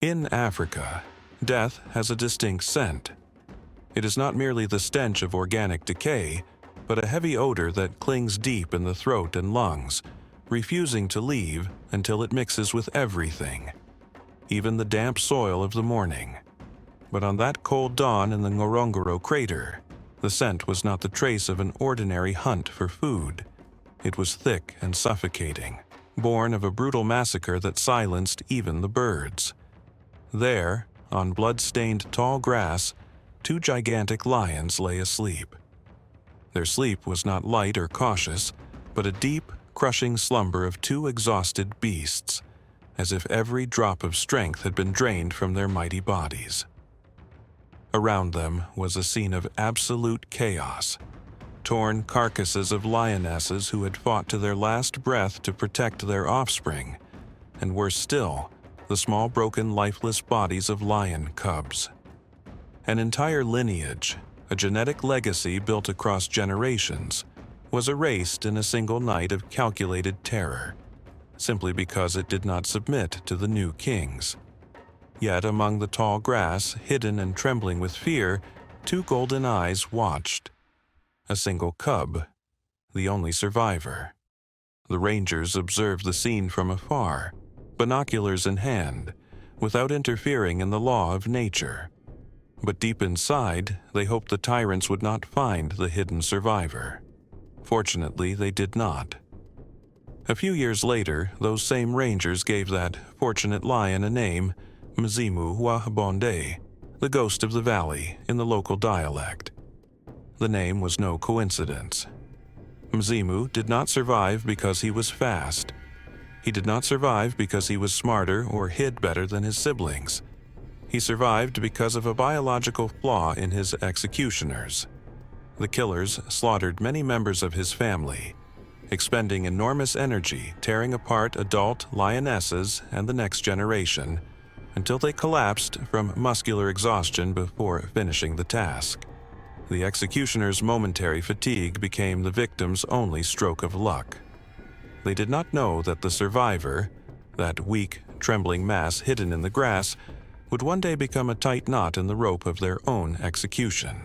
In Africa, death has a distinct scent. It is not merely the stench of organic decay, but a heavy odor that clings deep in the throat and lungs, refusing to leave until it mixes with everything, even the damp soil of the morning. But on that cold dawn in the Ngorongoro crater, the scent was not the trace of an ordinary hunt for food. It was thick and suffocating, born of a brutal massacre that silenced even the birds. There, on blood-stained tall grass, two gigantic lions lay asleep. Their sleep was not light or cautious, but a deep, crushing slumber of two exhausted beasts, as if every drop of strength had been drained from their mighty bodies. Around them was a scene of absolute chaos. Torn carcasses of lionesses who had fought to their last breath to protect their offspring, and worse still, the small broken lifeless bodies of lion cubs. An entire lineage, a genetic legacy built across generations, was erased in a single night of calculated terror, simply because it did not submit to the new kings. Yet among the tall grass, hidden and trembling with fear, two golden eyes watched. A single cub, the only survivor. The rangers observed the scene from afar, binoculars in hand, without interfering in the law of nature. But deep inside, they hoped the tyrants would not find the hidden survivor. Fortunately, they did not. A few years later, those same rangers gave that fortunate lion a name, Mzimu Wahabonde, the ghost of the valley in the local dialect. The name was no coincidence. Mzimu did not survive because he was fast. He did not survive because he was smarter or hid better than his siblings. He survived because of a biological flaw in his executioners. The killers slaughtered many members of his family, expending enormous energy tearing apart adult lionesses and the next generation, until they collapsed from muscular exhaustion before finishing the task. The executioner's momentary fatigue became the victim's only stroke of luck. They did not know that the survivor, that weak, trembling mass hidden in the grass, would one day become a tight knot in the rope of their own execution.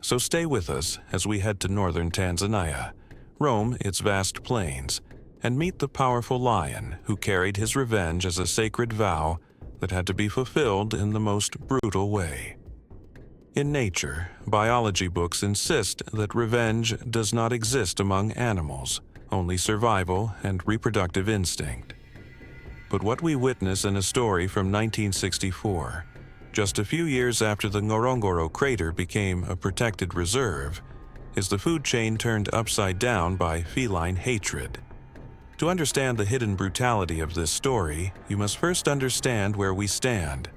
So stay with us as we head to northern Tanzania, roam its vast plains, and meet the powerful lion who carried his revenge as a sacred vow that had to be fulfilled in the most brutal way. In nature, biology books insist that revenge does not exist among animals, only survival and reproductive instinct. But what we witness in a story from 1964, just a few years after the Ngorongoro crater became a protected reserve, is the food chain turned upside down by feline hatred. To understand the hidden brutality of this story, you must first understand where we stand.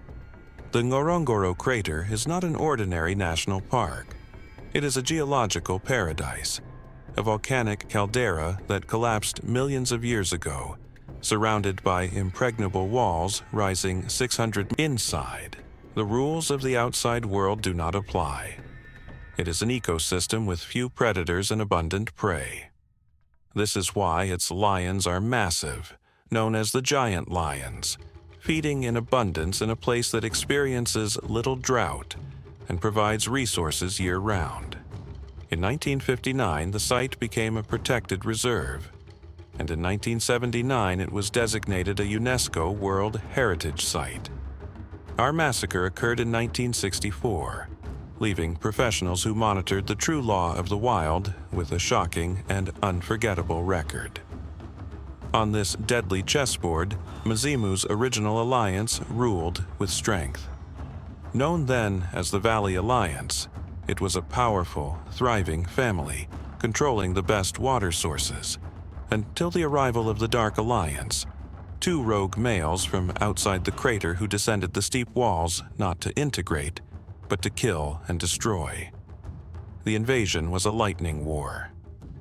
The Ngorongoro crater is not an ordinary national park. It is a geological paradise, a volcanic caldera that collapsed millions of years ago, surrounded by impregnable walls rising 600 inside. The rules of the outside world do not apply. It is an ecosystem with few predators and abundant prey. This is why its lions are massive, known as the giant lions, feeding in abundance in a place that experiences little drought and provides resources year-round. In 1959, the site became a protected reserve, and in 1979 it was designated a UNESCO World Heritage Site. Our massacre occurred in 1964, leaving professionals who monitored the true law of the wild with a shocking and unforgettable record. On this deadly chessboard, Mzimu's original alliance ruled with strength. Known then as the Valley Alliance, it was a powerful, thriving family, controlling the best water sources, until the arrival of the Dark Alliance, two rogue males from outside the crater who descended the steep walls not to integrate, but to kill and destroy. The invasion was a lightning war.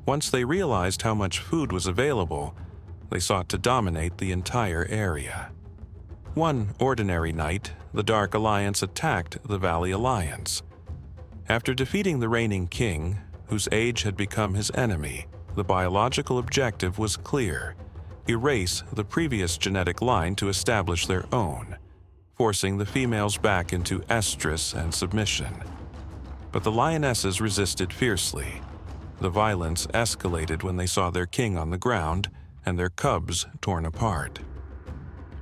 Once they realized how much food was available, they sought to dominate the entire area. One ordinary night, the Dark Alliance attacked the Valley Alliance. After defeating the reigning king, whose age had become his enemy, the biological objective was clear: erase the previous genetic line to establish their own, forcing the females back into estrus and submission. But the lionesses resisted fiercely. The violence escalated when they saw their king on the ground and their cubs torn apart.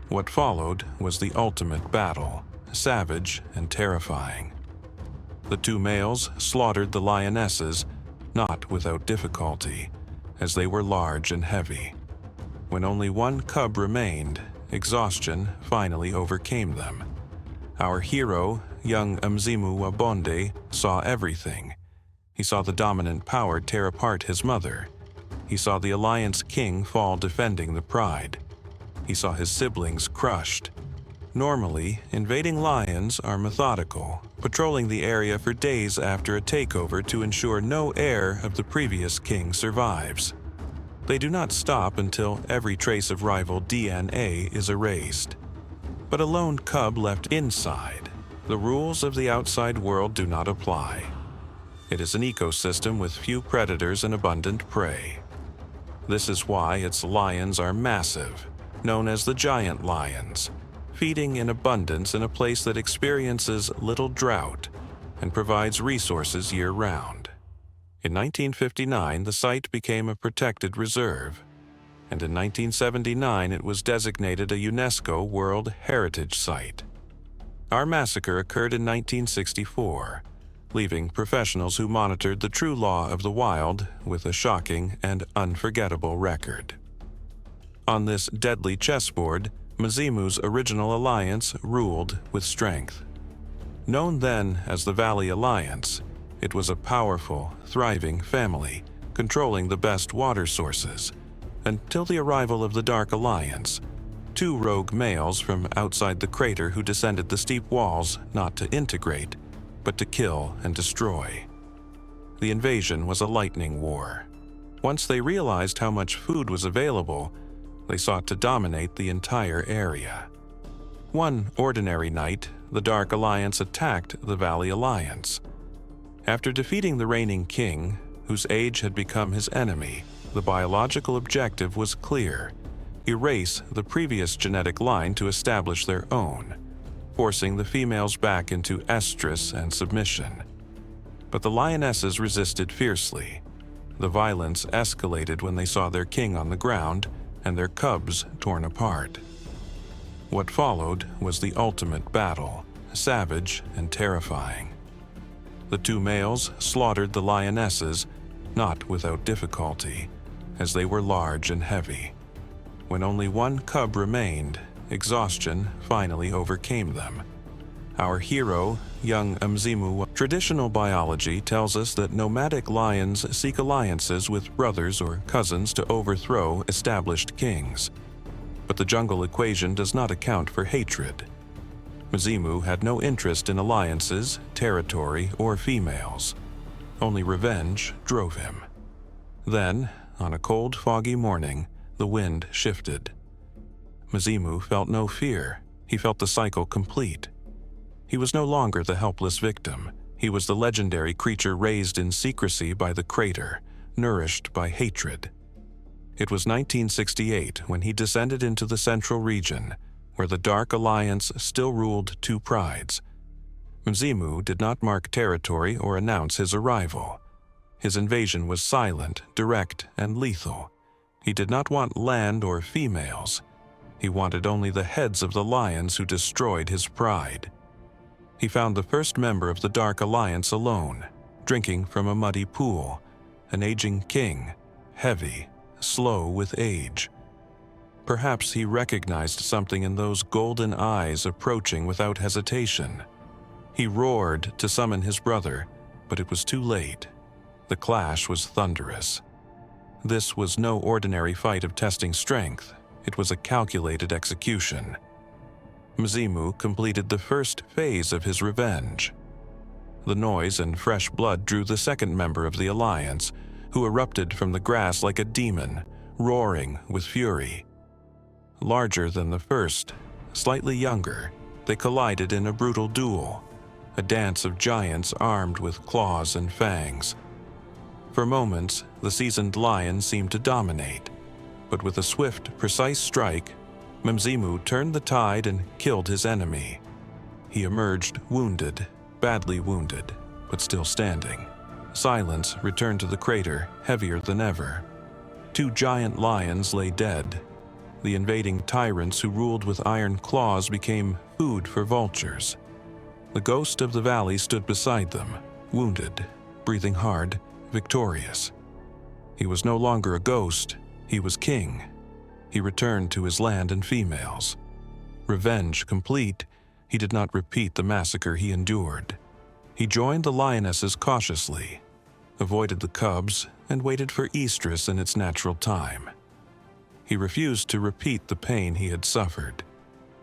What followed was the ultimate battle, savage and terrifying. The two males slaughtered the lionesses, not without difficulty, as they were large and heavy. When only one cub remained, exhaustion finally overcame them. Our hero, young Mzimu Wabonde, saw everything. He saw the dominant power tear apart his mother. He saw the Alliance king fall defending the pride. He saw his siblings crushed. Normally, invading lions are methodical, patrolling the area for days after a takeover to ensure no heir of the previous king survives. They do not stop until every trace of rival DNA is erased. But a lone cub left inside, the rules of the outside world do not apply. It is an ecosystem with few predators and abundant prey. This is why its lions are massive, known as the giant lions, feeding in abundance in a place that experiences little drought and provides resources year-round. In 1959, the site became a protected reserve, and in 1979 it was designated a UNESCO World Heritage Site. Our massacre occurred in 1964, leaving professionals who monitored the true law of the wild with a shocking and unforgettable record. On this deadly chessboard, Mzimu's original alliance ruled with strength. Known then as the Valley Alliance, it was a powerful, thriving family, controlling the best water sources, until the arrival of the Dark Alliance, two rogue males from outside the crater who descended the steep walls not to integrate, but to kill and destroy. The invasion was a lightning war. Once they realized how much food was available, they sought to dominate the entire area. One ordinary night, the Dark Alliance attacked the Valley Alliance. After defeating the reigning king, whose age had become his enemy, the biological objective was clear: erase the previous genetic line to establish their own, forcing the females back into estrus and submission. But the lionesses resisted fiercely. The violence escalated when they saw their king on the ground and their cubs torn apart. What followed was the ultimate battle, savage and terrifying. The two males slaughtered the lionesses, not without difficulty, as they were large and heavy. When only one cub remained, exhaustion finally overcame them. Our hero, young Mzimu. Traditional biology tells us that nomadic lions seek alliances with brothers or cousins to overthrow established kings. But the jungle equation does not account for hatred. Mzimu had no interest in alliances, territory, or females. Only revenge drove him. Then, on a cold, foggy morning, the wind shifted. Mzimu felt no fear. He felt the cycle complete. He was no longer the helpless victim. He was the legendary creature raised in secrecy by the crater, nourished by hatred. It was 1968 when he descended into the central region, where the Dark Alliance still ruled two prides. Mzimu did not mark territory or announce his arrival. His invasion was silent, direct, and lethal. He did not want land or females. He wanted only the heads of the lions who destroyed his pride. He found the first member of the Dark Alliance alone, drinking from a muddy pool, an aging king, heavy, slow with age. Perhaps he recognized something in those golden eyes approaching without hesitation. He roared to summon his brother, but it was too late. The clash was thunderous. This was no ordinary fight of testing strength. It was a calculated execution. Mzimu completed the first phase of his revenge. The noise and fresh blood drew the second member of the alliance, who erupted from the grass like a demon, roaring with fury. Larger than the first, slightly younger, they collided in a brutal duel, a dance of giants armed with claws and fangs. For moments, the seasoned lion seemed to dominate, but with a swift, precise strike, Mzimu turned the tide and killed his enemy. he emerged wounded, badly wounded, but still standing. Silence returned to the crater, heavier than ever. 2 giant lions lay dead. The invading tyrants who ruled with iron claws became food for vultures. The ghost of the valley stood beside them, wounded, breathing hard, victorious. He was no longer a ghost, he was king. He returned to his land and females. Revenge complete, he did not repeat the massacre he endured. He joined the lionesses cautiously, avoided the cubs, and waited for estrus in its natural time. He refused to repeat the pain he had suffered,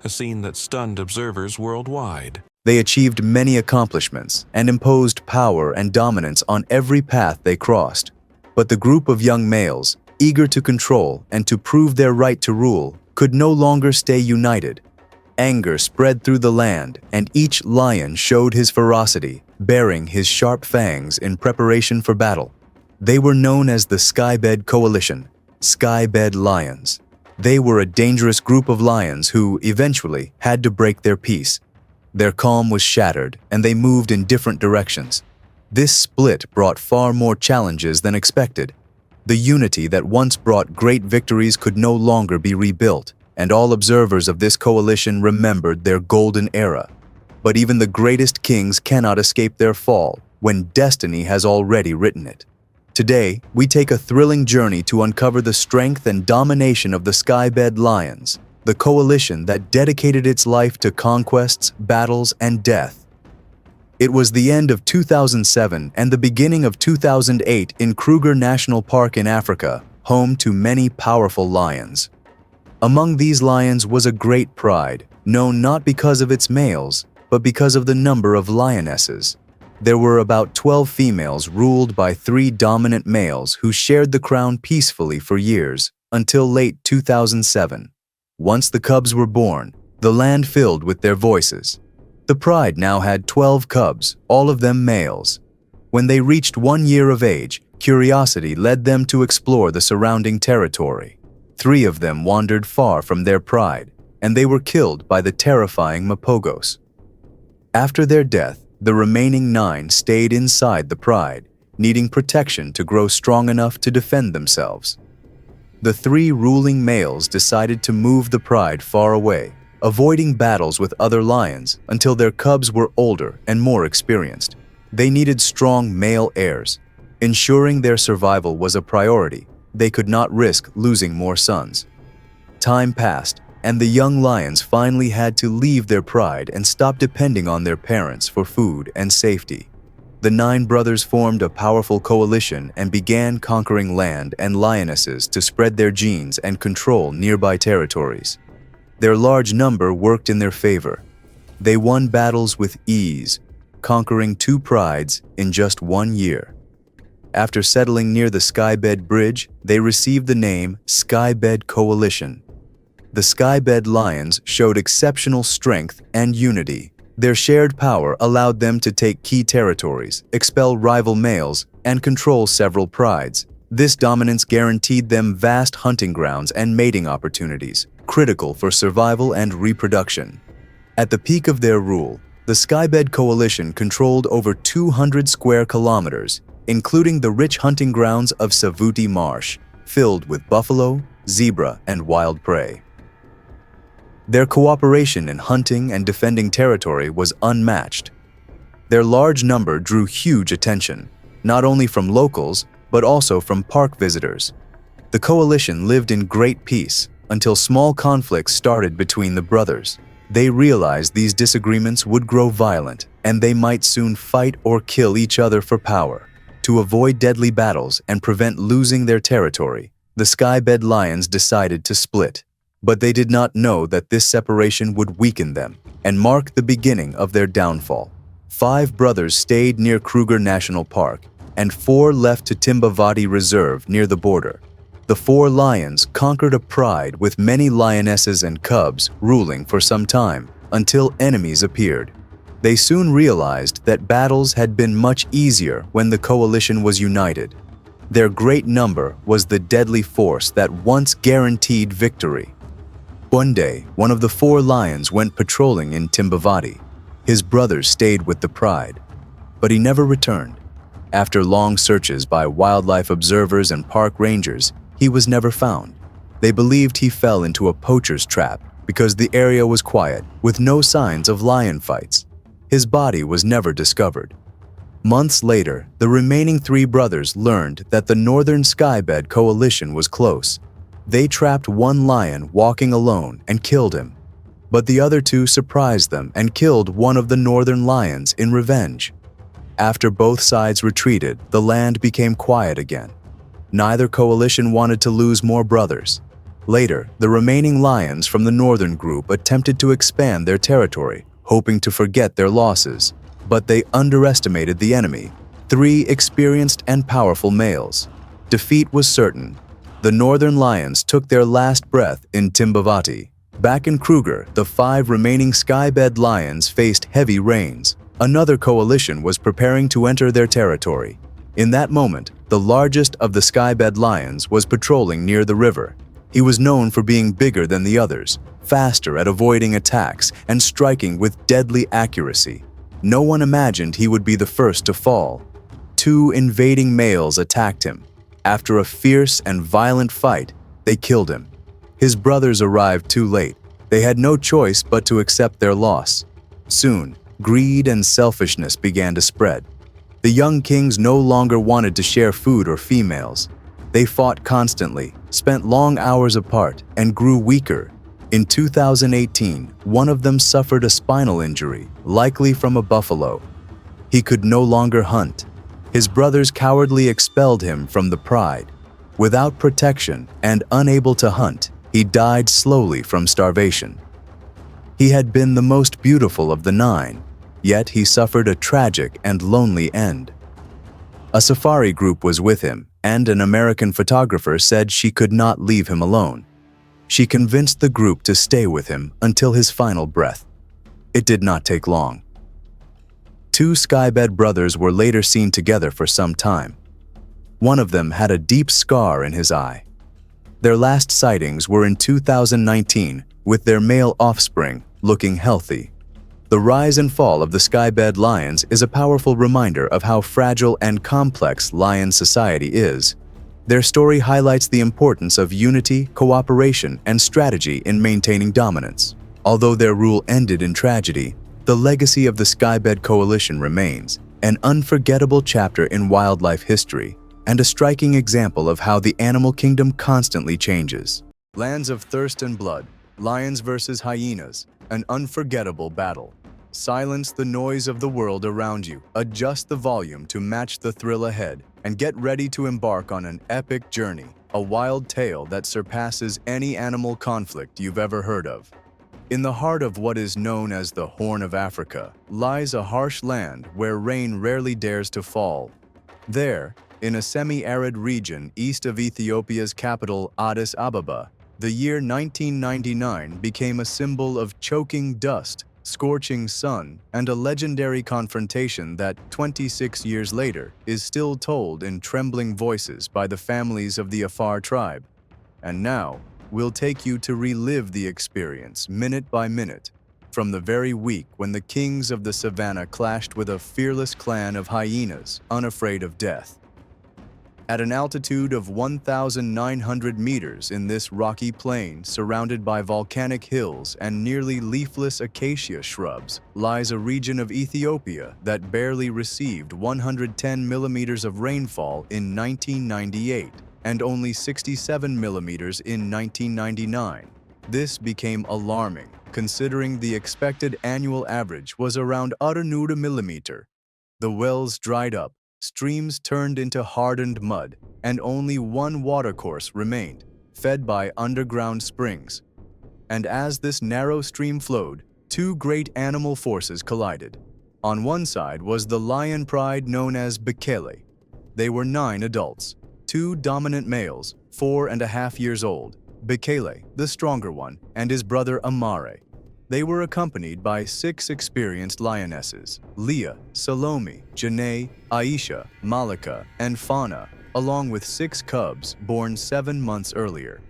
a scene that stunned observers worldwide. They achieved many accomplishments and imposed power and dominance on every path they crossed. But the group of young males, eager to control and to prove their right to rule, could no longer stay united. Anger spread through the land, and each lion showed his ferocity, baring his sharp fangs in preparation for battle. They were known as the Skybed Coalition, Skybed Lions. They were a dangerous group of lions who, eventually, had to break their peace. Their calm was shattered, and they moved in different directions. This split brought far more challenges than expected. The unity that once brought great victories could no longer be rebuilt, and all observers of this coalition remembered their golden era. But even the greatest kings cannot escape their fall when destiny has already written it. Today, we take a thrilling journey to uncover the strength and domination of the Skybed Lions, the coalition that dedicated its life to conquests, battles, and death. It was the end of 2007 and the beginning of 2008 in Kruger National Park in Africa, home to many powerful lions. Among these lions was a great pride, known not because of its males, but because of the number of lionesses. There were about 12 females ruled by 3 dominant males who shared the crown peacefully for years, until late 2007. Once the cubs were born, the land filled with their voices. The pride now had 12 cubs, all of them males. When they reached 1 year of age, curiosity led them to explore the surrounding territory. 3 of them wandered far from their pride, and they were killed by the terrifying Mapogos. After their death, the remaining 9 stayed inside the pride, needing protection to grow strong enough to defend themselves. The 3 ruling males decided to move the pride far away, avoiding battles with other lions until their cubs were older and more experienced. They needed strong male heirs. Ensuring their survival was a priority. They could not risk losing more sons. Time passed, and the young lions finally had to leave their pride and stop depending on their parents for food and safety. The 9 brothers formed a powerful coalition and began conquering land and lionesses to spread their genes and control nearby territories. Their large number worked in their favor. They won battles with ease, conquering 2 prides in just 1 year. After settling near the Skybed Bridge, they received the name Skybed Coalition. The Skybed Lions showed exceptional strength and unity. Their shared power allowed them to take key territories, expel rival males, and control several prides. This dominance guaranteed them vast hunting grounds and mating opportunities, critical for survival and reproduction. At the peak of their rule, the Skybed Coalition controlled over 200 square kilometers, including the rich hunting grounds of Savuti Marsh, filled with buffalo, zebra, and wild prey. Their cooperation in hunting and defending territory was unmatched. Their large number drew huge attention, not only from locals, but also from park visitors. The coalition lived in great peace until small conflicts started between the brothers. They realized these disagreements would grow violent, and they might soon fight or kill each other for power. To avoid deadly battles and prevent losing their territory, the Skybed Lions decided to split. But they did not know that this separation would weaken them and mark the beginning of their downfall. 5 brothers stayed near Kruger National Park, and 4 left to Timbavati Reserve near the border. The 4 lions conquered a pride with many lionesses and cubs ruling for some time, until enemies appeared. They soon realized that battles had been much easier when the coalition was united. Their great number was the deadly force that once guaranteed victory. One day, one of the 4 lions went patrolling in Timbavati. His brother stayed with the pride, but he never returned. After long searches by wildlife observers and park rangers, he was never found. They believed he fell into a poacher's trap because the area was quiet, with no signs of lion fights. His body was never discovered. Months later, the remaining 3 brothers learned that the Northern Skybed coalition was close. They trapped one lion walking alone and killed him. But the other 2 surprised them and killed one of the northern lions in revenge. After both sides retreated, the land became quiet again. Neither coalition wanted to lose more brothers. Later, the remaining lions from the northern group attempted to expand their territory, hoping to forget their losses. But they underestimated the enemy, 3 experienced and powerful males. Defeat was certain. The northern lions took their last breath in Timbavati. Back in Kruger, the 5 remaining Skybed lions faced heavy rains. Another coalition was preparing to enter their territory. In that moment, the largest of the Skybed lions was patrolling near the river. He was known for being bigger than the others, faster at avoiding attacks, and striking with deadly accuracy. No one imagined he would be the first to fall. 2 invading males attacked him. After a fierce and violent fight, they killed him. His brothers arrived too late. They had no choice but to accept their loss. Soon, greed and selfishness began to spread. The young kings no longer wanted to share food or females. They fought constantly, spent long hours apart, and grew weaker. In 2018, one of them suffered a spinal injury, likely from a buffalo. He could no longer hunt. His brothers cowardly expelled him from the pride. Without protection and unable to hunt, he died slowly from starvation. He had been the most beautiful of the 9, yet he suffered a tragic and lonely end. A safari group was with him, and an American photographer said she could not leave him alone. She convinced the group to stay with him until his final breath. It did not take long. 2 Skybed brothers were later seen together for some time. One of them had a deep scar in his eye. Their last sightings were in 2019, with their male offspring looking healthy. The rise and fall of the Skybed lions is a powerful reminder of how fragile and complex lion society is. Their story highlights the importance of unity, cooperation, and strategy in maintaining dominance. Although their rule ended in tragedy, the legacy of the Skybed coalition remains, an unforgettable chapter in wildlife history, and a striking example of how the animal kingdom constantly changes. Lands of thirst and blood, lions versus hyenas, an unforgettable battle. Silence the noise of the world around you, adjust the volume to match the thrill ahead, and get ready to embark on an epic journey, a wild tale that surpasses any animal conflict you've ever heard of. In the heart of what is known as the Horn of Africa lies a harsh land where rain rarely dares to fall. There, in a semi-arid region east of Ethiopia's capital Addis Ababa, the year 1999 became a symbol of choking dust, scorching sun, and a legendary confrontation that 26 years later is still told in trembling voices by the families of the Afar tribe. And now, we'll take you to relive the experience minute by minute, from the very week when the kings of the savannah clashed with a fearless clan of hyenas unafraid of death. At an altitude of 1,900 meters in this rocky plain surrounded by volcanic hills and nearly leafless acacia shrubs lies a region of Ethiopia that barely received 110 millimeters of rainfall in 1998 and only 67 millimeters in 1999. This became alarming, considering the expected annual average was around 100 millimeter. The wells dried up, streams turned into hardened mud, and only one watercourse remained, fed by underground springs. And as this narrow stream flowed, 2 great animal forces collided. On one side was the lion pride known as Bekele. They were 9 adults, 2 dominant males, 4.5 years old, Bekele, the stronger one, and his brother Amare. They were accompanied by 6 experienced lionesses, Leah, Salome, Janae, Aisha, Malika, and Fauna, along with 6 cubs born 7 months earlier.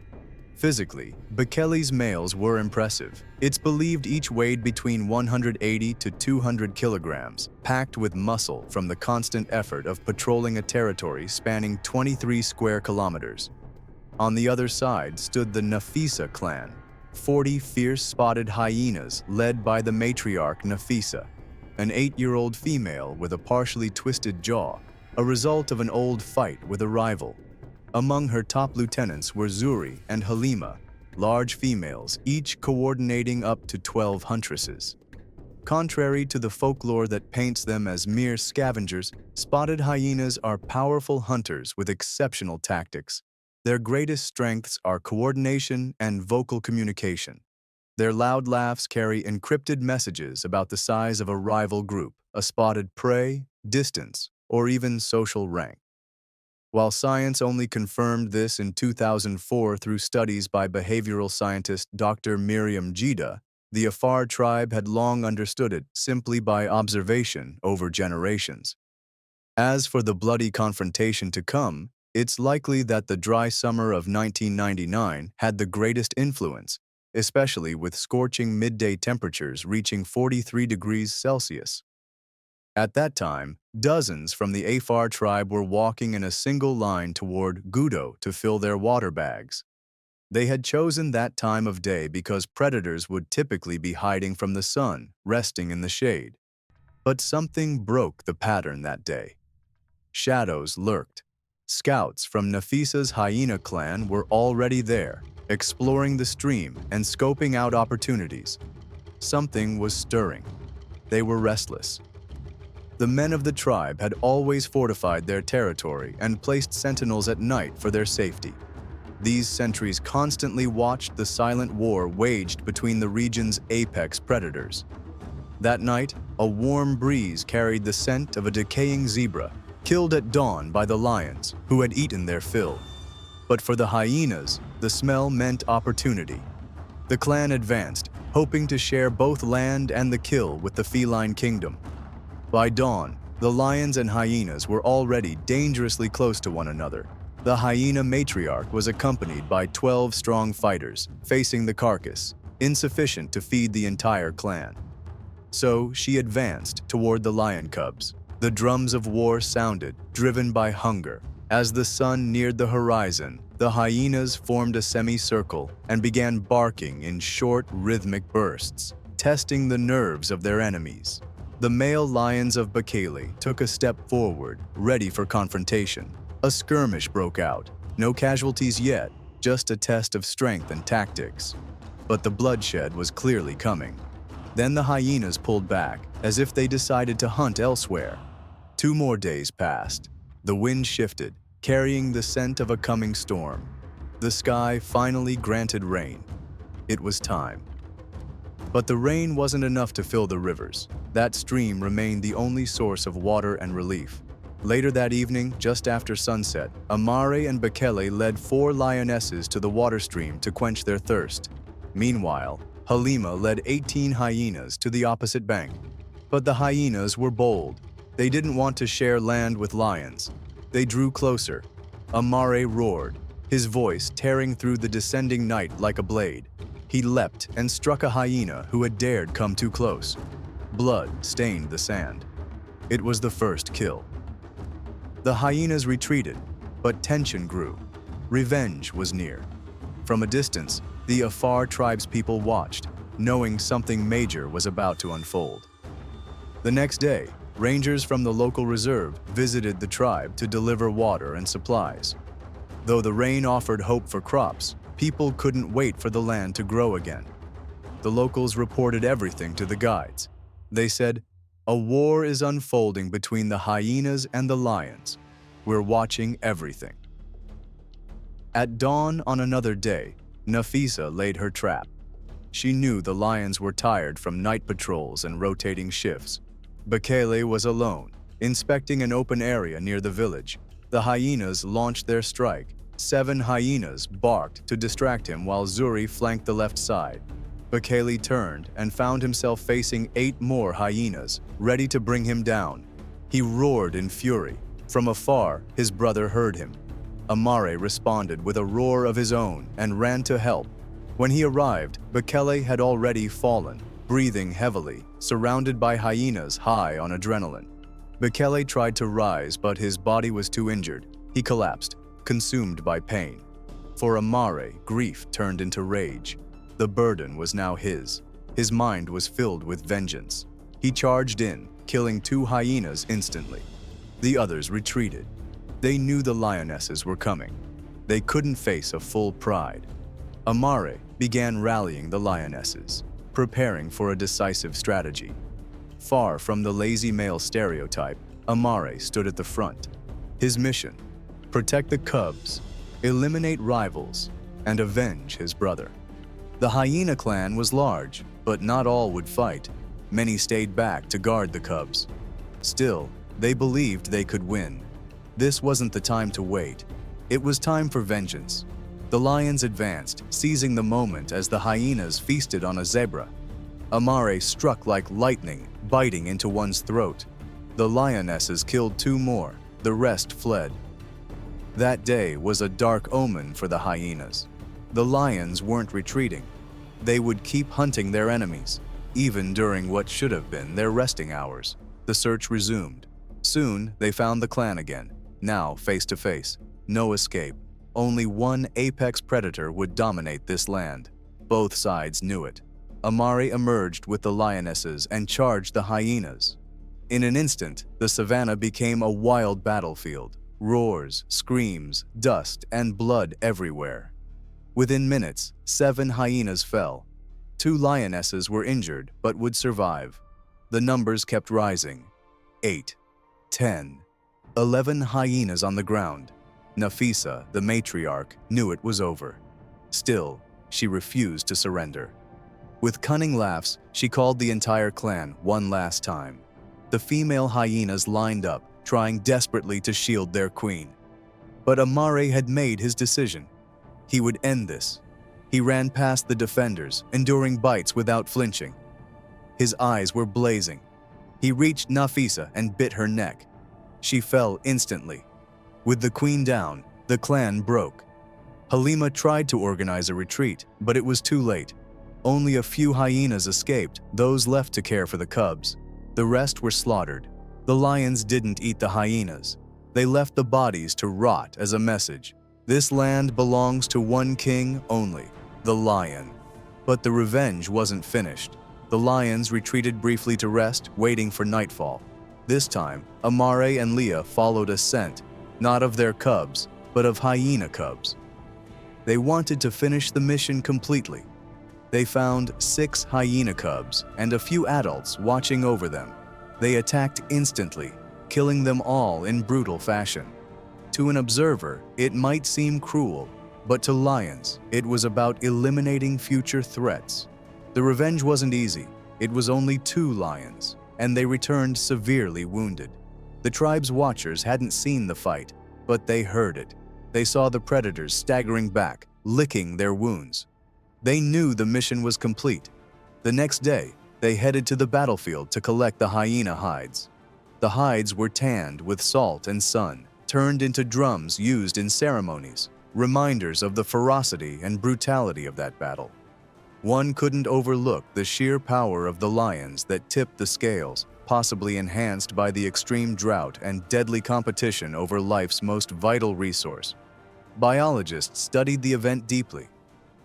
Physically, Bekele's males were impressive. It's believed each weighed between 180 to 200 kilograms, packed with muscle from the constant effort of patrolling a territory spanning 23 square kilometers. On the other side stood the Nafisa clan, 40 fierce spotted hyenas led by the matriarch Nafisa, an 8-year-old female with a partially twisted jaw, a result of an old fight with a rival. Among her top lieutenants were Zuri and Halima, large females, each coordinating up to 12 huntresses. Contrary to the folklore that paints them as mere scavengers, spotted hyenas are powerful hunters with exceptional tactics. Their greatest strengths are coordination and vocal communication. Their loud laughs carry encrypted messages about the size of a rival group, a spotted prey, distance, or even social rank. While science only confirmed this in 2004 through studies by behavioral scientist Dr. Miriam Jida, the Afar tribe had long understood it simply by observation over generations. As for the bloody confrontation to come, it's likely that the dry summer of 1999 had the greatest influence, especially with scorching midday temperatures reaching 43 degrees Celsius. At that time, dozens from the Afar tribe were walking in a single line toward Gudo to fill their water bags. They had chosen that time of day because predators would typically be hiding from the sun, resting in the shade. But something broke the pattern that day. Shadows lurked. Scouts from Nafisa's hyena clan were already there, exploring the stream and scoping out opportunities. Something was stirring. They were restless. The men of the tribe had always fortified their territory and placed sentinels at night for their safety. These sentries constantly watched the silent war waged between the region's apex predators. That night, a warm breeze carried the scent of a decaying zebra, killed at dawn by the lions, who had eaten their fill. But for the hyenas, the smell meant opportunity. The clan advanced, hoping to share both land and the kill with the feline kingdom. By dawn, the lions and hyenas were already dangerously close to one another. The hyena matriarch was accompanied by 12 strong fighters, facing the carcass, insufficient to feed the entire clan. So she advanced toward the lion cubs. The drums of war sounded, driven by hunger. As the sun neared the horizon, the hyenas formed a semicircle and began barking in short, rhythmic bursts, testing the nerves of their enemies. The male lions of Bekele took a step forward, ready for confrontation. A skirmish broke out. No casualties yet, just a test of strength and tactics. But the bloodshed was clearly coming. Then the hyenas pulled back, as if they decided to hunt elsewhere. 2 more days passed. The wind shifted, carrying the scent of a coming storm. The sky finally granted rain. It was time. But the rain wasn't enough to fill the rivers. That stream remained the only source of water and relief. Later that evening, just after sunset, Amare and Bekele led 4 lionesses to the water stream to quench their thirst. Meanwhile, Halima led 18 hyenas to the opposite bank. But the hyenas were bold. They didn't want to share land with lions. They drew closer. Amare roared, his voice tearing through the descending night like a blade. He leapt and struck a hyena who had dared come too close. Blood stained the sand. It was the first kill. The hyenas retreated, but tension grew. Revenge was near. From a distance, the Afar tribespeople watched, knowing something major was about to unfold. The next day, rangers from the local reserve visited the tribe to deliver water and supplies. Though the rain offered hope for crops, people couldn't wait for the land to grow again. The locals reported everything to the guides. They said, "A war is unfolding between the hyenas and the lions. We're watching everything." At dawn on another day, Nafisa laid her trap. She knew the lions were tired from night patrols and rotating shifts. Bekele was alone, inspecting an open area near the village. The hyenas launched their strike. 7 hyenas barked to distract him while Zuri flanked the left side. Bekele turned and found himself facing 8 more hyenas, ready to bring him down. He roared in fury. From afar, his brother heard him. Amare responded with a roar of his own and ran to help. When he arrived, Bekele had already fallen, breathing heavily, surrounded by hyenas high on adrenaline. Bekele tried to rise, but his body was too injured. He collapsed, consumed by pain. For Amare, grief turned into rage. The burden was now his. His mind was filled with vengeance. He charged in, killing 2 hyenas instantly. The others retreated. They knew the lionesses were coming. They couldn't face a full pride. Amare began rallying the lionesses, preparing for a decisive strategy. Far from the lazy male stereotype, Amare stood at the front. His mission: protect the cubs, eliminate rivals, and avenge his brother. The hyena clan was large, but not all would fight. Many stayed back to guard the cubs. Still, they believed they could win. This wasn't the time to wait. It was time for vengeance. The lions advanced, seizing the moment as the hyenas feasted on a zebra. Amare struck like lightning, biting into one's throat. The lionesses killed 2 more. The rest fled. That day was a dark omen for the hyenas. The lions weren't retreating. They would keep hunting their enemies, even during what should have been their resting hours. The search resumed. Soon, they found the clan again, now face to face. No escape. Only one apex predator would dominate this land. Both sides knew it. Amare emerged with the lionesses and charged the hyenas. In an instant, the savannah became a wild battlefield. Roars, screams, dust, and blood everywhere. Within minutes, 7 hyenas fell. 2 lionesses were injured but would survive. The numbers kept rising. 8, 10, 11 hyenas on the ground. Nafisa, the matriarch, knew it was over. Still, she refused to surrender. With cunning laughs, she called the entire clan one last time. The female hyenas lined up, trying desperately to shield their queen. But Amare had made his decision. He would end this. He ran past the defenders, enduring bites without flinching. His eyes were blazing. He reached Nafisa and bit her neck. She fell instantly. With the queen down, the clan broke. Halima tried to organize a retreat, but it was too late. Only a few hyenas escaped, those left to care for the cubs. The rest were slaughtered. The lions didn't eat the hyenas. They left the bodies to rot as a message. This land belongs to one king only, the lion. But the revenge wasn't finished. The lions retreated briefly to rest, waiting for nightfall. This time, Amare and Leah followed a scent, not of their cubs, but of hyena cubs. They wanted to finish the mission completely. They found 6 hyena cubs and a few adults watching over them. They attacked instantly, killing them all in brutal fashion. To an observer, it might seem cruel, but to lions, it was about eliminating future threats. The revenge wasn't easy. It was only 2 lions, and they returned severely wounded. The tribe's watchers hadn't seen the fight, but they heard it. They saw the predators staggering back, licking their wounds. They knew the mission was complete. The next day, they headed to the battlefield to collect the hyena hides. The hides were tanned with salt and sun, turned into drums used in ceremonies, reminders of the ferocity and brutality of that battle. One couldn't overlook the sheer power of the lions that tipped the scales, possibly enhanced by the extreme drought and deadly competition over life's most vital resource. Biologists studied the event deeply.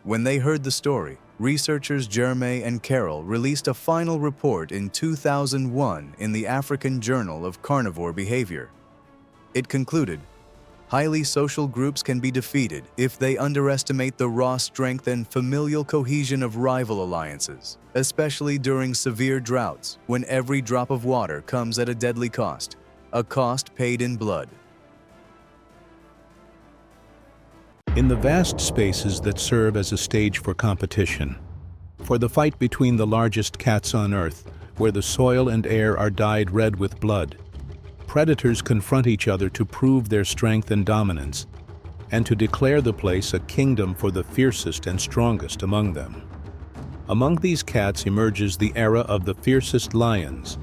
When they heard the story, researchers Jeremy and Carroll released a final report in 2001 in the African Journal of Carnivore Behavior. It concluded, highly social groups can be defeated if they underestimate the raw strength and familial cohesion of rival alliances, especially during severe droughts when every drop of water comes at a deadly cost, a cost paid in blood. In the vast spaces that serve as a stage for competition, for the fight between the largest cats on Earth, where the soil and air are dyed red with blood, predators confront each other to prove their strength and dominance, and to declare the place a kingdom for the fiercest and strongest among them. Among these cats emerges the era of the fiercest lions,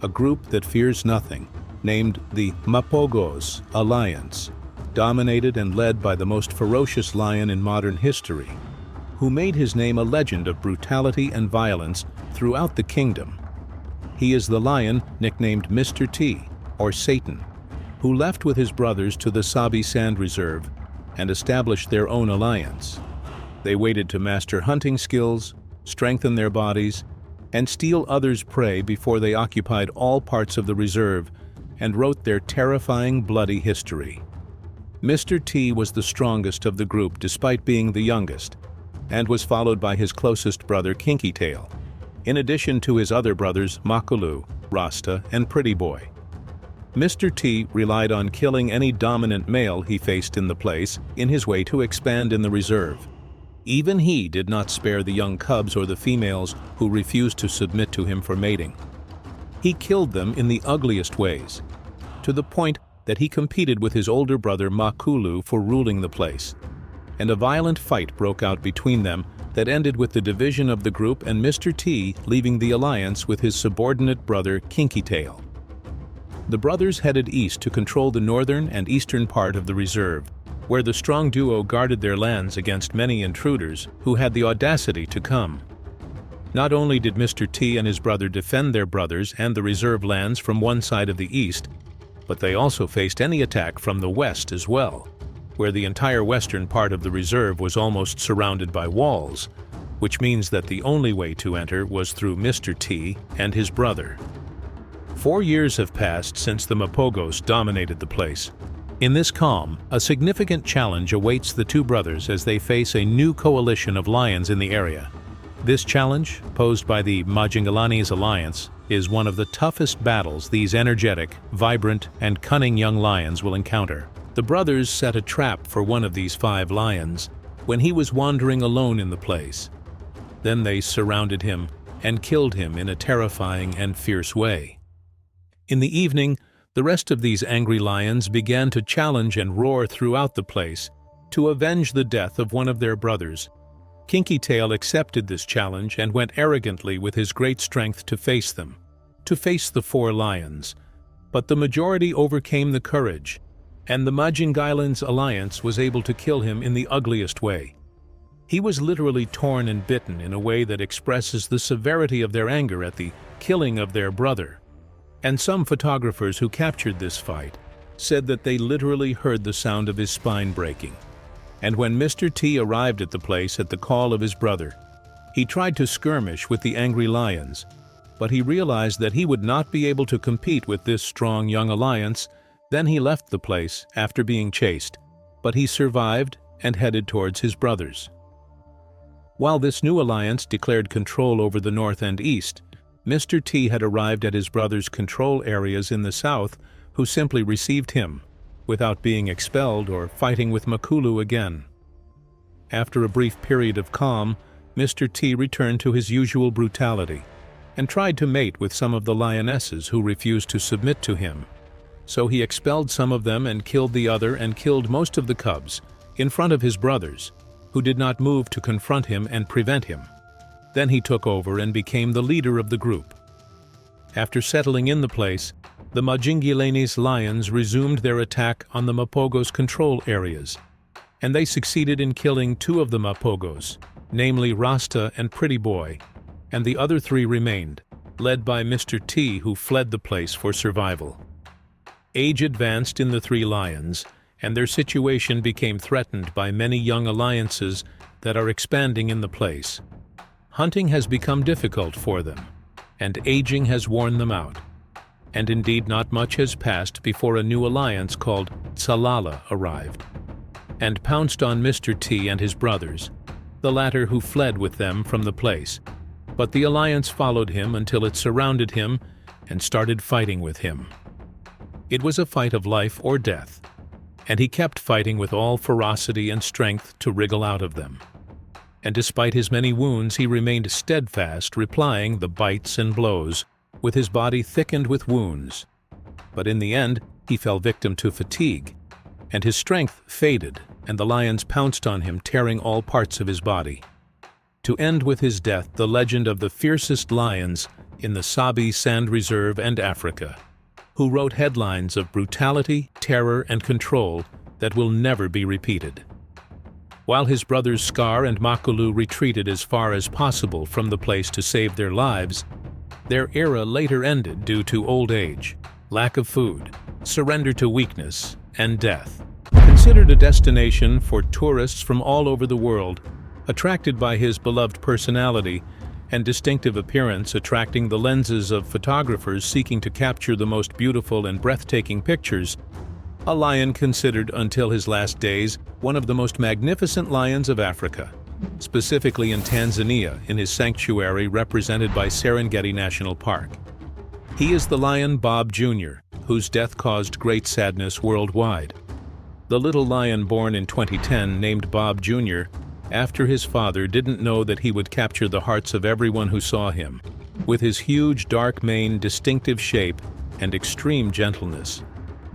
a group that fears nothing, named the Mapogos Alliance. dominated and led by the most ferocious lion in modern history, who made his name a legend of brutality and violence throughout the kingdom. He is the lion nicknamed Mr. T, or Satan, who left with his brothers to the Sabi Sand Reserve and established their own alliance. They waited to master hunting skills, strengthen their bodies, and steal others' prey before they occupied all parts of the reserve and wrote their terrifying, bloody history. Mr. T was the strongest of the group despite being the youngest, and was followed by his closest brother Kinky Tail, in addition to his other brothers Makulu, Rasta, and Pretty Boy. Mr. T relied on killing any dominant male he faced in the place in his way to expand in the reserve. Even he did not spare the young cubs or the females who refused to submit to him for mating. He killed them in the ugliest ways, to the point that he competed with his older brother Makulu for ruling the place, and a violent fight broke out between them that ended with the division of the group and Mr. T leaving the alliance with his subordinate brother Kinky Tail. The brothers headed east to control the northern and eastern part of the reserve, where the strong duo guarded their lands against many intruders who had the audacity to come. Not only did Mr. T and his brother defend their brothers and the reserve lands from one side of the east, but they also faced any attack from the west as well, where the entire western part of the reserve was almost surrounded by walls, which means that the only way to enter was through Mr. T and his brother. 4 years have passed since the Mapogos dominated the place. In this calm, a significant challenge awaits the two brothers as they face a new coalition of lions in the area. This challenge, posed by the Majingalanes Alliance, is one of the toughest battles these energetic, vibrant, and cunning young lions will encounter. The brothers set a trap for one of these 5 lions when he was wandering alone in the place. Then they surrounded him and killed him in a terrifying and fierce way. In the evening, the rest of these angry lions began to challenge and roar throughout the place to avenge the death of one of their brothers. Kinky Tail accepted this challenge and went arrogantly with his great strength to face them, to face the 4 lions. But the majority overcame the courage, and the Majingalanes Alliance was able to kill him in the ugliest way. He was literally torn and bitten in a way that expresses the severity of their anger at the killing of their brother. And some photographers who captured this fight said that they literally heard the sound of his spine breaking. And when Mr. T arrived at the place at the call of his brother, he tried to skirmish with the angry lions, but he realized that he would not be able to compete with this strong young alliance. Then he left the place after being chased, but he survived and headed towards his brothers. While this new alliance declared control over the north and east, Mr. T had arrived at his brother's control areas in the south, who simply received him, without being expelled or fighting with Makulu again. After a brief period of calm, Mr. T returned to his usual brutality, and tried to mate with some of the lionesses who refused to submit to him. So he expelled some of them and killed the other and killed most of the cubs, in front of his brothers, who did not move to confront him and prevent him. Then he took over and became the leader of the group. After settling in the place, the Majingalanes lions resumed their attack on the Mapogos control areas, and they succeeded in killing 2 of the Mapogos, namely Rasta and Pretty Boy, and the other 3 remained, led by Mr. T, who fled the place for survival. Age advanced in the 3 lions, and their situation became threatened by many young alliances that are expanding in the place. Hunting has become difficult for them, and aging has worn them out. And indeed not much has passed before a new alliance called Tsalala arrived, and pounced on Mr. T and his brothers, the latter who fled with them from the place. But the alliance followed him until it surrounded him and started fighting with him. It was a fight of life or death, and he kept fighting with all ferocity and strength to wriggle out of them. And despite his many wounds, he remained steadfast, replying the bites and blows, with his body thickened with wounds. But in the end, he fell victim to fatigue, and his strength faded, and the lions pounced on him, tearing all parts of his body. To end with his death, the legend of the fiercest lions in the Sabi Sand Reserve and Africa, who wrote headlines of brutality, terror, and control that will never be repeated. While his brothers Scar and Makulu retreated as far as possible from the place to save their lives, their era later ended due to old age, lack of food, surrender to weakness, and death. Considered a destination for tourists from all over the world, attracted by his beloved personality and distinctive appearance, attracting the lenses of photographers seeking to capture the most beautiful and breathtaking pictures, a lion considered until his last days one of the most magnificent lions of Africa, specifically in Tanzania in his sanctuary represented by Serengeti National Park. He is the lion Bob Jr., whose death caused great sadness worldwide. The little lion born in 2010 named Bob Jr. after his father didn't know that he would capture the hearts of everyone who saw him, with his huge dark mane, distinctive shape, and extreme gentleness.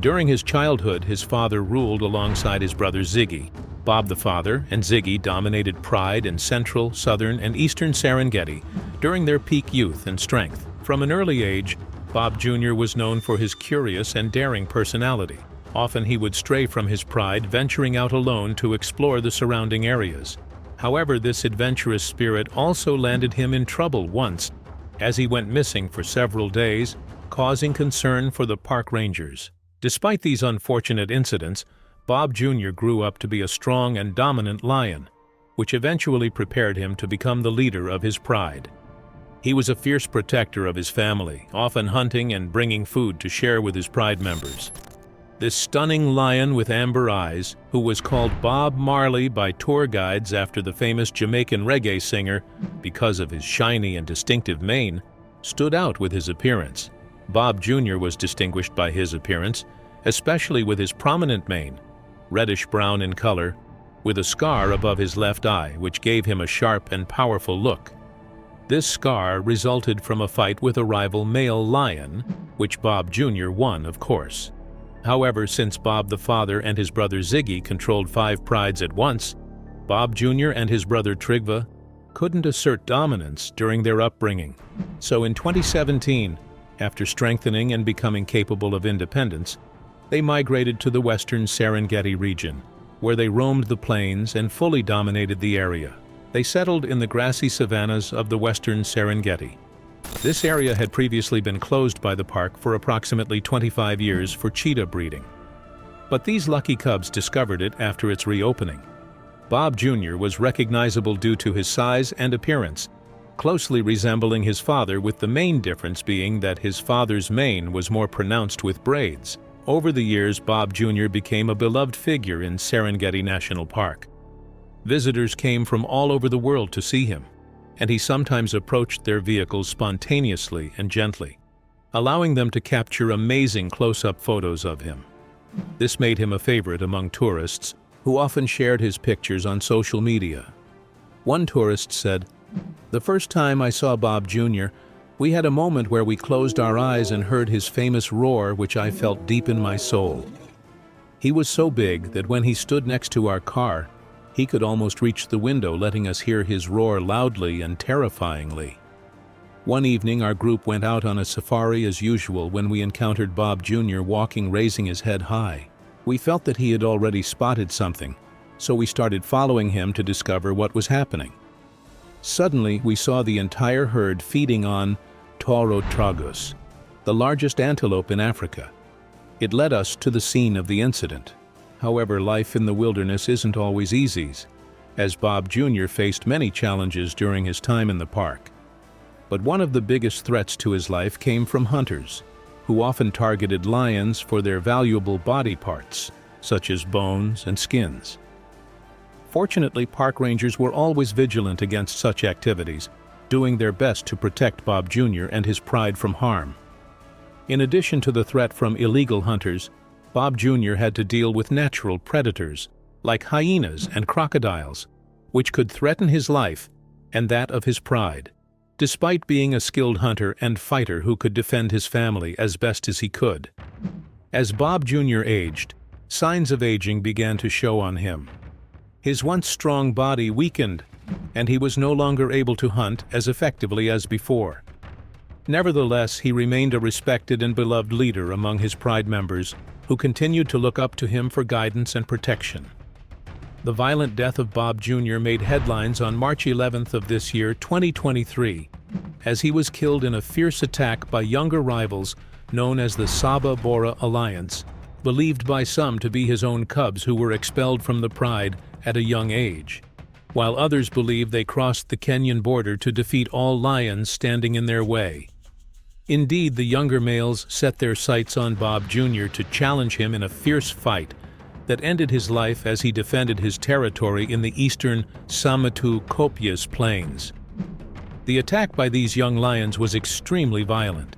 During his childhood, his father ruled alongside his brother Ziggy. Bob the father and Ziggy dominated pride in central, southern, and eastern Serengeti during their peak youth and strength. From an early age, Bob Jr. was known for his curious and daring personality. Often he would stray from his pride, venturing out alone to explore the surrounding areas. However, this adventurous spirit also landed him in trouble once, as he went missing for several days, causing concern for the park rangers. Despite these unfortunate incidents, Bob Jr. grew up to be a strong and dominant lion, which eventually prepared him to become the leader of his pride. He was a fierce protector of his family, often hunting and bringing food to share with his pride members. This stunning lion with amber eyes, who was called Bob Marley by tour guides after the famous Jamaican reggae singer because of his shiny and distinctive mane, stood out with his appearance. Bob Jr. was distinguished by his appearance, especially with his prominent mane, reddish-brown in color, with a scar above his left eye, which gave him a sharp and powerful look. This scar resulted from a fight with a rival male lion, which Bob Jr. won, of course. However, since Bob the father and his brother Ziggy controlled 5 prides at once, Bob Jr. and his brother Trigva couldn't assert dominance during their upbringing. So in 2017, after strengthening and becoming capable of independence, they migrated to the western Serengeti region, where they roamed the plains and fully dominated the area. They settled in the grassy savannas of the western Serengeti. This area had previously been closed by the park for approximately 25 years for cheetah breeding. But these lucky cubs discovered it after its reopening. Bob Jr. was recognizable due to his size and appearance, closely resembling his father, with the main difference being that his father's mane was more pronounced with braids. Over the years, Bob Jr. became a beloved figure in Serengeti National Park. Visitors came from all over the world to see him, and he sometimes approached their vehicles spontaneously and gently, allowing them to capture amazing close-up photos of him. This made him a favorite among tourists, who often shared his pictures on social media. One tourist said, "The first time I saw Bob Jr., we had a moment where we closed our eyes and heard his famous roar, which I felt deep in my soul. He was so big that when he stood next to our car, he could almost reach the window, letting us hear his roar loudly and terrifyingly." One evening, our group went out on a safari as usual when we encountered Bob Jr. walking, raising his head high. We felt that he had already spotted something, so we started following him to discover what was happening. Suddenly, we saw the entire herd feeding on tauro tragus, the largest antelope in Africa. It led us to the scene of the incident. However, life in the wilderness isn't always easy, as Bob Jr. faced many challenges during his time in the park. But one of the biggest threats to his life came from hunters, who often targeted lions for their valuable body parts, such as bones and skins. Fortunately, park rangers were always vigilant against such activities, doing their best to protect Bob Jr. and his pride from harm. In addition to the threat from illegal hunters, Bob Jr. had to deal with natural predators, like hyenas and crocodiles, which could threaten his life and that of his pride. Despite being a skilled hunter and fighter who could defend his family as best as he could. As Bob Jr. aged, signs of aging began to show on him. His once strong body weakened, and he was no longer able to hunt as effectively as before. Nevertheless, he remained a respected and beloved leader among his pride members, who continued to look up to him for guidance and protection. The violent death of Bob Jr. made headlines on March 11th of this year, 2023, as he was killed in a fierce attack by younger rivals known as the Saba-Bora Alliance, believed by some to be his own cubs who were expelled from the pride at a young age, while others believe they crossed the Kenyan border to defeat all lions standing in their way. Indeed, the younger males set their sights on Bob Jr. to challenge him in a fierce fight that ended his life as he defended his territory in the eastern Samatu-Copias plains. The attack by these young lions was extremely violent.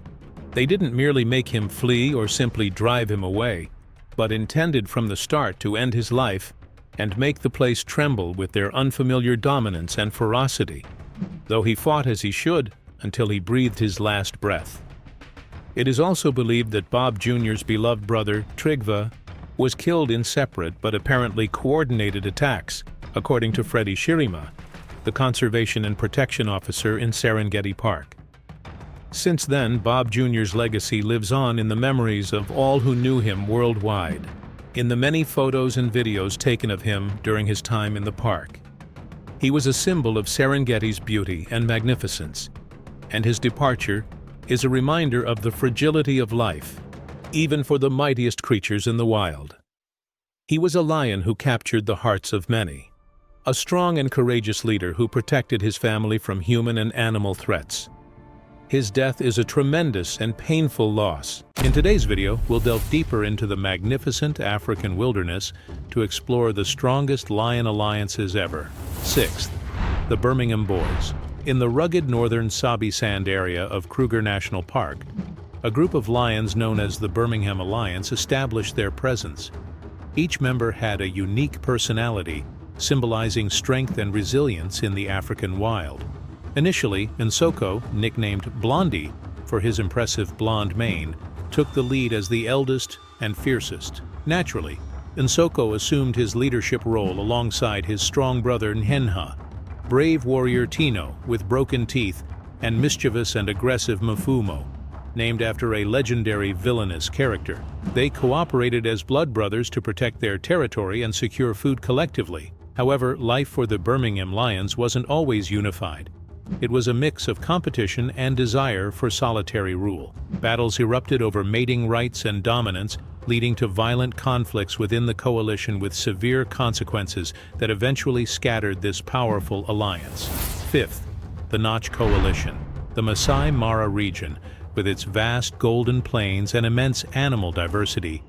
They didn't merely make him flee or simply drive him away, but intended from the start to end his life and make the place tremble with their unfamiliar dominance and ferocity, though he fought as he should until he breathed his last breath. It is also believed that Bob Jr.'s beloved brother, Trygve, was killed in separate but apparently coordinated attacks, according to Freddie Shirima, the Conservation and Protection Officer in Serengeti Park. Since then, Bob Jr.'s legacy lives on in the memories of all who knew him worldwide, in the many photos and videos taken of him during his time in the park. He was a symbol of Serengeti's beauty and magnificence, and his departure is a reminder of the fragility of life, even for the mightiest creatures in the wild. He was a lion who captured the hearts of many, a strong and courageous leader who protected his family from human and animal threats. His death is a tremendous and painful loss. In today's video, we'll delve deeper into the magnificent African wilderness to explore the strongest lion alliances ever. Sixth, the Birmingham Boys. In the rugged northern Sabi Sand area of Kruger National Park, a group of lions known as the Birmingham Alliance established their presence. Each member had a unique personality, symbolizing strength and resilience in the African wild. Initially, Nsoko, nicknamed Blondie for his impressive blonde mane, took the lead as the eldest and fiercest. Naturally, Nsoko assumed his leadership role alongside his strong brother Nhenha, brave warrior Tino with broken teeth, and mischievous and aggressive Mfumo, named after a legendary villainous character. They cooperated as blood brothers to protect their territory and secure food collectively. However, life for the Birmingham Lions wasn't always unified. It was a mix of competition and desire for solitary rule. Battles erupted over mating rights and dominance, leading to violent conflicts within the coalition with severe consequences that eventually scattered this powerful alliance. Fifth, the Notch Coalition. The Masai Mara region, with its vast golden plains and immense animal diversity,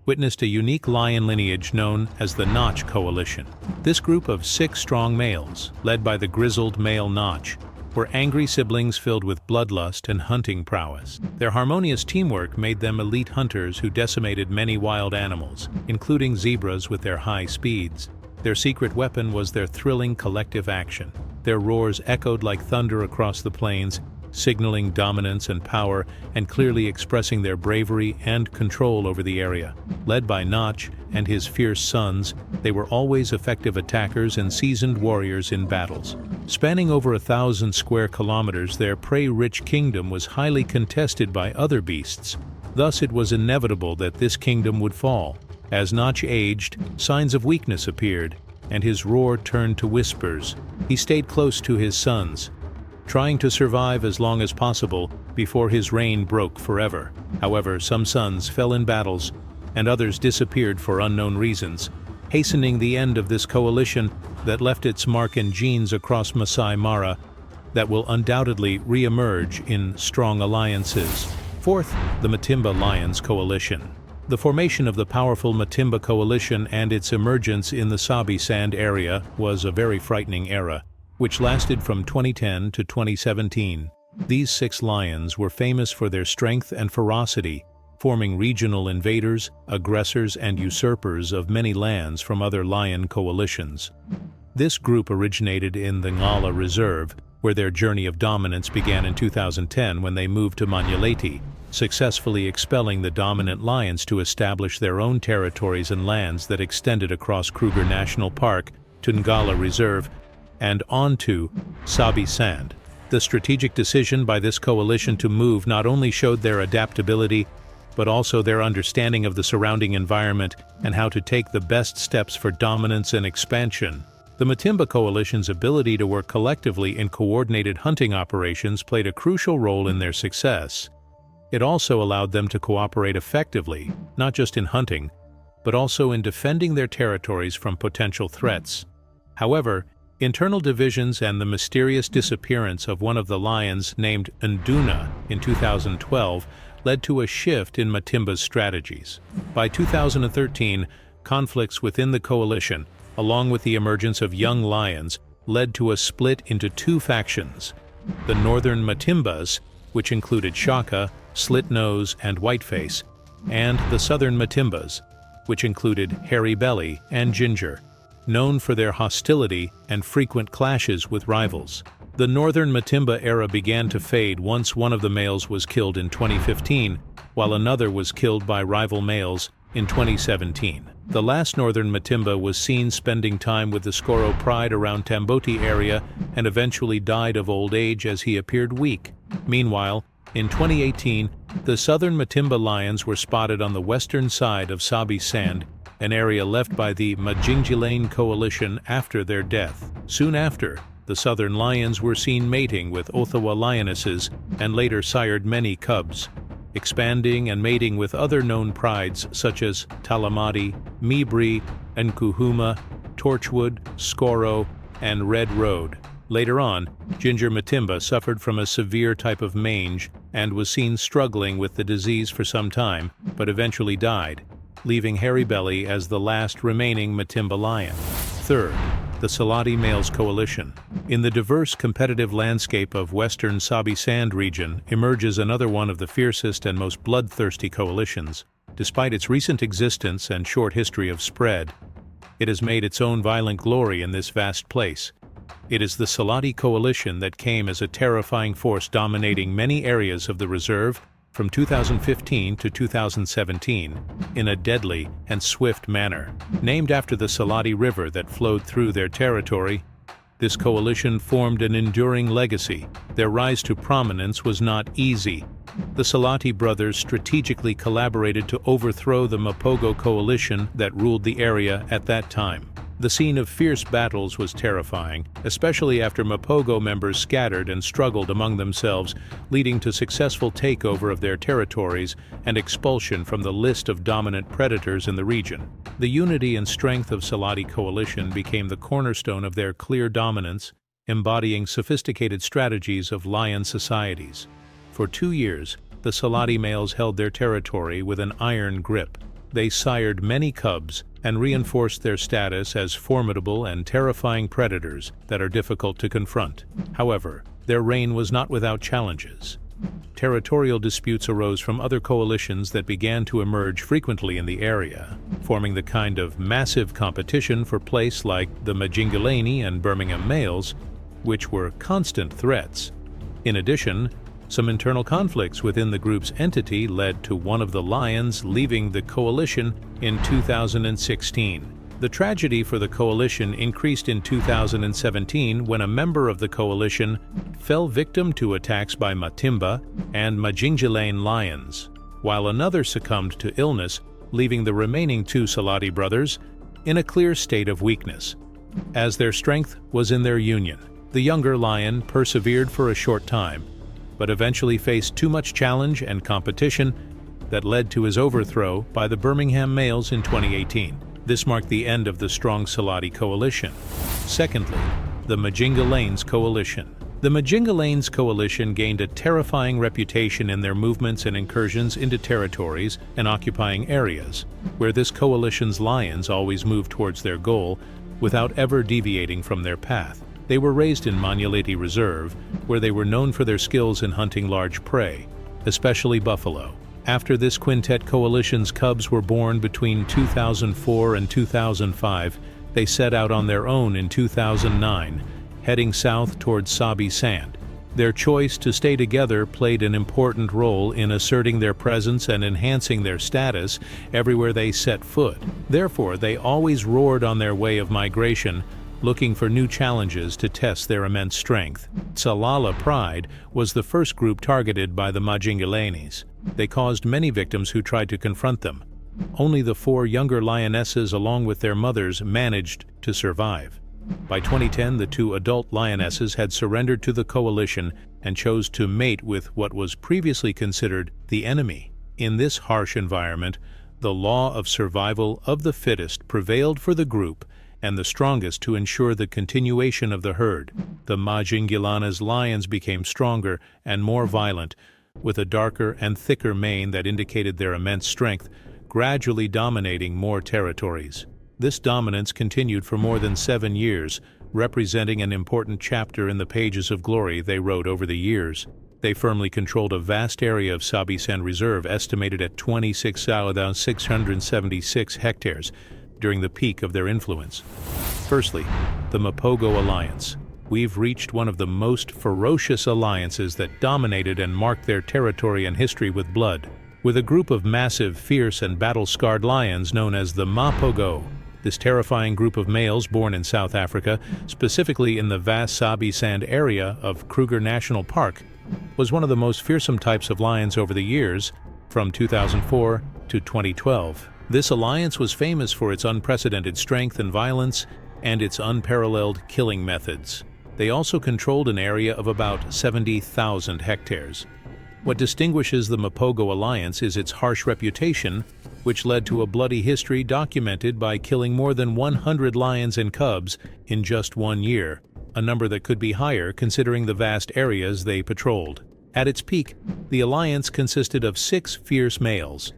witnessed a unique lion lineage known as the Notch Coalition. This group of 6 strong males, led by the grizzled male Notch, were angry siblings filled with bloodlust and hunting prowess. Their harmonious teamwork made them elite hunters who decimated many wild animals, including zebras with their high speeds. Their secret weapon was their thrilling collective action. Their roars echoed like thunder across the plains, signaling dominance and power and clearly expressing their bravery and control over the area. Led by Notch and his fierce sons, they were always effective attackers and seasoned warriors in battles. Spanning over 1,000 square kilometers, their prey-rich kingdom was highly contested by other beasts. Thus, it was inevitable that this kingdom would fall. As Notch aged, signs of weakness appeared, and his roar turned to whispers. He stayed close to his sons, trying to survive as long as possible before his reign broke forever. However, some sons fell in battles, and others disappeared for unknown reasons, hastening the end of this coalition that left its mark and genes across Masai Mara that will undoubtedly re-emerge in strong alliances. Fourth, the Matimba Lions Coalition. The formation of the powerful Matimba Coalition and its emergence in the Sabi Sand area was a very frightening era, which lasted from 2010 to 2017. These 6 lions were famous for their strength and ferocity, forming regional invaders, aggressors, and usurpers of many lands from other lion coalitions. This group originated in the Ngala Reserve, where their journey of dominance began in 2010 when they moved to Manyeleti, successfully expelling the dominant lions to establish their own territories and lands that extended across Kruger National Park to Ngala Reserve and onto Sabi Sand. The strategic decision by this coalition to move not only showed their adaptability, but also their understanding of the surrounding environment and how to take the best steps for dominance and expansion. The Matimba Coalition's ability to work collectively in coordinated hunting operations played a crucial role in their success. It also allowed them to cooperate effectively, not just in hunting, but also in defending their territories from potential threats. However, internal divisions and the mysterious disappearance of one of the lions named Nduna in 2012 led to a shift in Matimba's strategies. By 2013, conflicts within the coalition, along with the emergence of young lions, led to a split into two factions: the northern Matimbas, which included Shaka, Slitnose, and Whiteface, and the southern Matimbas, which included Hairy Belly and Ginger, known for their hostility and frequent clashes with rivals. The northern Matimba era began to fade once one of the males was killed in 2015, while another was killed by rival males in 2017. The last northern Matimba was seen spending time with the Skoro Pride around Tamboti area and eventually died of old age as he appeared weak. Meanwhile, in 2018, the southern Matimba lions were spotted on the western side of Sabi Sand, an area left by the Majingilane coalition after their death. Soon after, the southern lions were seen mating with Othawa lionesses and later sired many cubs, expanding and mating with other known prides such as Talamati, Mibri, and Kuhuma, Torchwood, Skoro, and Red Road. Later on, Ginger Matimba suffered from a severe type of mange and was seen struggling with the disease for some time, but eventually died, leaving Hairy Belly as the last remaining Matimba lion. Third, the Salati Males Coalition. In the diverse competitive landscape of western Sabi Sand region emerges another one of the fiercest and most bloodthirsty coalitions. Despite its recent existence and short history of spread, it has made its own violent glory in this vast place. It is the Salati Coalition that came as a terrifying force dominating many areas of the reserve from 2015 to 2017 in a deadly and swift manner. Named after the Salati River that flowed through their territory, this coalition formed an enduring legacy. Their rise to prominence was not easy. The Salati brothers strategically collaborated to overthrow the Mapogo coalition that ruled the area at that time. The scene of fierce battles was terrifying, especially after Mapogo members scattered and struggled among themselves, leading to successful takeover of their territories and expulsion from the list of dominant predators in the region. The unity and strength of Salati coalition became the cornerstone of their clear dominance, embodying sophisticated strategies of lion societies. For 2 years, the Salati males held their territory with an iron grip. They sired many cubs and reinforced their status as formidable and terrifying predators that are difficult to confront. However, their reign was not without challenges. Territorial disputes arose from other coalitions that began to emerge frequently in the area, forming the kind of massive competition for place like the Majingilane and Birmingham males, which were constant threats. In addition, some internal conflicts within the group's entity led to one of the lions leaving the coalition in 2016. The tragedy for the coalition increased in 2017 when a member of the coalition fell victim to attacks by Matimba and Majingilane lions, while another succumbed to illness, leaving the remaining 2 Salati brothers in a clear state of weakness, as their strength was in their union. The younger lion persevered for a short time, but eventually faced too much challenge and competition that led to his overthrow by the Birmingham males in 2018. This marked the end of the strong Salati coalition. Secondly, the Majingalanes coalition. The Majingalanes coalition gained a terrifying reputation in their movements and incursions into territories and occupying areas, where this coalition's lions always moved towards their goal without ever deviating from their path. They were raised in Manyaleti Reserve, where they were known for their skills in hunting large prey, especially buffalo. After this quintet coalition's cubs were born between 2004 and 2005, they set out on their own in 2009, heading south towards Sabi Sand. Their choice to stay together played an important role in asserting their presence and enhancing their status everywhere they set foot. Therefore, they always roared on their way of migration, looking for new challenges to test their immense strength. Salala Pride was the first group targeted by the Majingalanes. They caused many victims who tried to confront them. Only the 4 younger lionesses along with their mothers managed to survive. By 2010, the 2 adult lionesses had surrendered to the coalition and chose to mate with what was previously considered the enemy. In this harsh environment, the law of survival of the fittest prevailed for the group and the strongest to ensure the continuation of the herd. The Majingilana's lions became stronger and more violent, with a darker and thicker mane that indicated their immense strength, gradually dominating more territories. This dominance continued for more than 7 years, representing an important chapter in the pages of glory they wrote over the years. They firmly controlled a vast area of Sabi-San Reserve estimated at 26,676 hectares during the peak of their influence. Firstly, the Mapogo Alliance. We've reached one of the most ferocious alliances that dominated and marked their territory and history with blood. With a group of massive, fierce, and battle-scarred lions known as the Mapogo. This terrifying group of males born in South Africa, specifically in the vast Sabi-Sand area of Kruger National Park, was one of the most fearsome types of lions over the years, from 2004 to 2012. This alliance was famous for its unprecedented strength and violence and its unparalleled killing methods. They also controlled an area of about 70,000 hectares. What distinguishes the Mapogo Alliance is its harsh reputation, which led to a bloody history documented by killing more than 100 lions and cubs in just 1 year, a number that could be higher considering the vast areas they patrolled. At its peak, the alliance consisted of 6 fierce males,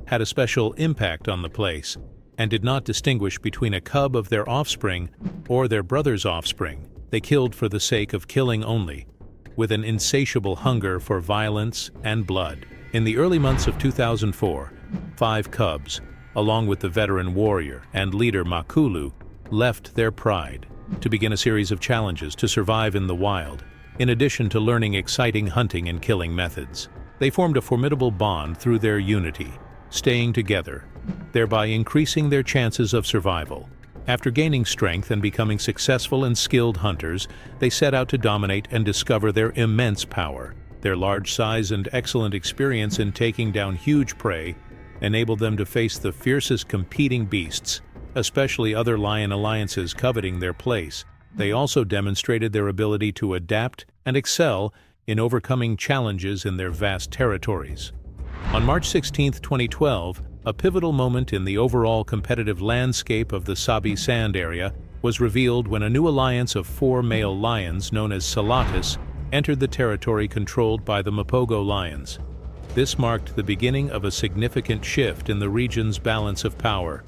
had a special impact on the place, and did not distinguish between a cub of their offspring or their brother's offspring. They killed for the sake of killing only, with an insatiable hunger for violence and blood. In the early months of 2004, 5 cubs, along with the veteran warrior and leader Makulu, left their pride to begin a series of challenges to survive in the wild. In addition to learning exciting hunting and killing methods, they formed a formidable bond through their unity, staying together, thereby increasing their chances of survival. After gaining strength and becoming successful and skilled hunters, they set out to dominate and discover their immense power. Their large size and excellent experience in taking down huge prey enabled them to face the fiercest competing beasts, especially other lion alliances coveting their place. They also demonstrated their ability to adapt and excel in overcoming challenges in their vast territories. On March 16, 2012, a pivotal moment in the overall competitive landscape of the Sabi-Sand area was revealed when a new alliance of 4 male lions known as Salatis entered the territory controlled by the Mapogo lions. This marked the beginning of a significant shift in the region's balance of power.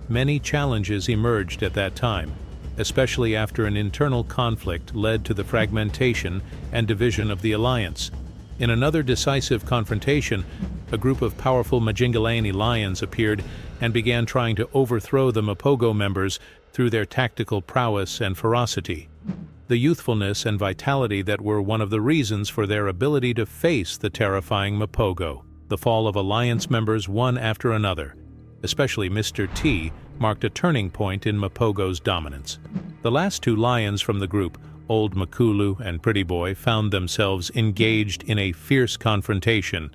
Many challenges emerged at that time, especially after an internal conflict led to the fragmentation and division of the alliance. In another decisive confrontation, a group of powerful Majingalani lions appeared and began trying to overthrow the Mapogo members through their tactical prowess and ferocity. The youthfulness and vitality that were one of the reasons for their ability to face the terrifying Mapogo. The fall of alliance members one after another, especially Mr. T, marked a turning point in Mapogo's dominance. The last 2 lions from the group, Old Makulu and Pretty Boy, found themselves engaged in a fierce confrontation.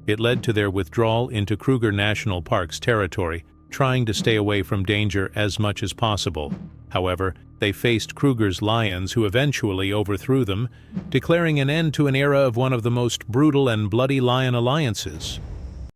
It led to their withdrawal into Kruger National Park's territory, trying to stay away from danger as much as possible. However, they faced Kruger's lions, who eventually overthrew them, declaring an end to an era of one of the most brutal and bloody lion alliances.